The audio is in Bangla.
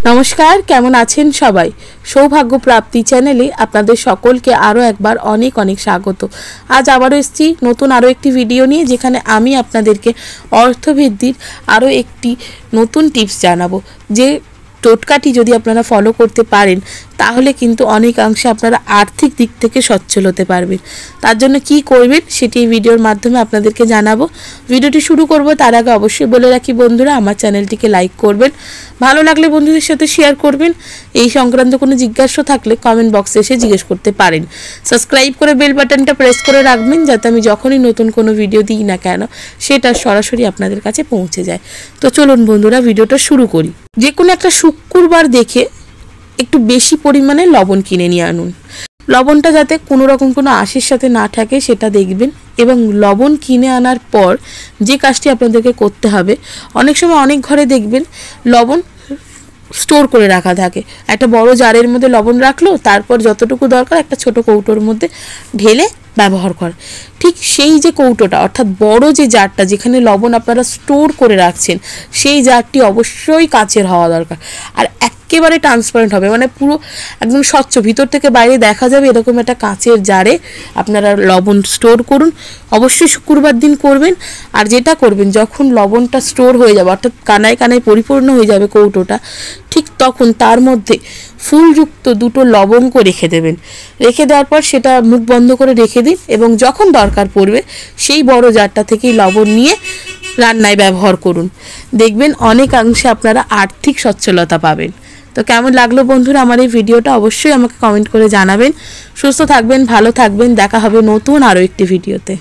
নমস্কার, কেমন আছেন সবাই? সৌভাগ্য প্রাপ্তি চ্যানেলে আপনাদের সকলকে আরও একবার অনেক অনেক স্বাগত। আজ আবারও এসেছি নতুন আরও একটি ভিডিও নিয়ে, যেখানে আমি আপনাদেরকে অর্থবৃদ্ধির আরও একটি নতুন টিপস জানাবো। যে টোটকাটি যদি আপনারা ফলো করতে পারেন তাহলে কিন্তু অনেকাংশে আপনারা আর্থিক দিক থেকে সচ্ছল হতে পারবেন। তার জন্য কি করবেন সেটি এই ভিডিওর মাধ্যমে আপনাদেরকে জানাবো। ভিডিওটি শুরু করব তার আগে অবশ্যই বলে রাখি বন্ধুরা, আমার চ্যানেলটিকে লাইক করবেন, ভালো লাগলে বন্ধুদের সাথে শেয়ার করবেন। এই সংক্রান্ত কোনো জিজ্ঞাসা থাকলে কমেন্ট বক্সে এসে জিজ্ঞেস করতে পারেন। সাবস্ক্রাইব করে বেল বাটনটা প্রেস করে রাখবেন, যাতে আমি যখনই নতুন কোনো ভিডিও দিই না কেন সেটা সরাসরি আপনাদের কাছে পৌঁছে যায়। তো চলুন বন্ধুরা, ভিডিওটা শুরু করি। যে কোনো একটা শুক্রবার দেখে একটু বেশি পরিমাণে লবণ কিনে নিয়ে আনুন। লবণটা যাতে কোনো রকম কোনো আঁশের সাথে না থাকে সেটা দেখবেন। এবং লবণ কিনে আনার পর যে কাজটি আপনাদেরকে করতে হবে, অনেক সময় অনেক ঘরে দেখবেন লবণ স্টোর করে রাখা থাকে। একটা বড় জারের মধ্যে লবণ রাখলো, তারপর যতটুকু দরকার একটা ছোট কৌটোর মধ্যে ঢেলে ব্যবহার কর। ঠিক সেই যে কৌটোটা, অর্থাৎ বড় যে জারটা যেখানে লবণ আপনারা স্টোর করে রাখছেন, সেই জারটি অবশ্যই কাচের হওয়া দরকার। আর একেবারে ট্রান্সপারেন্ট হবে, মানে পুরো একদম স্বচ্ছ, ভিতর থেকে বাইরে দেখা যাবে এরকম একটা কাচের জারে আপনারা লবণ স্টোর করুন। অবশ্যই শুক্রবার দিন করবেন। আর যেটা করবেন, যখন লবণটা স্টোর হয়ে যাবে, অর্থাৎ কানায় কানায় পরিপূর্ণ হয়ে যাবে কৌটোটা, ঠিক তখন তার মধ্যে ফুলযুক্ত দুটো লবঙ্গ রেখে দেবেন। রেখে দেওয়ার পর সেটা মুখ বন্ধ করে রেখে দিন, এবং যখন দরকার পড়বে সেই বড় জারটা থেকেই লবণ নিয়ে রান্নায় ব্যবহার করুন। দেখবেন অনেকাংশে আপনারা আর্থিক সচ্ছলতা পাবেন। তো কেমন লাগলো বন্ধুরা আমার এই ভিডিওটা, অবশ্যই আমাকে কমেন্ট করে জানাবেন। সুস্থ থাকবেন, ভালো থাকবেন, দেখা হবে নতুন আরও একটি ভিডিওতে।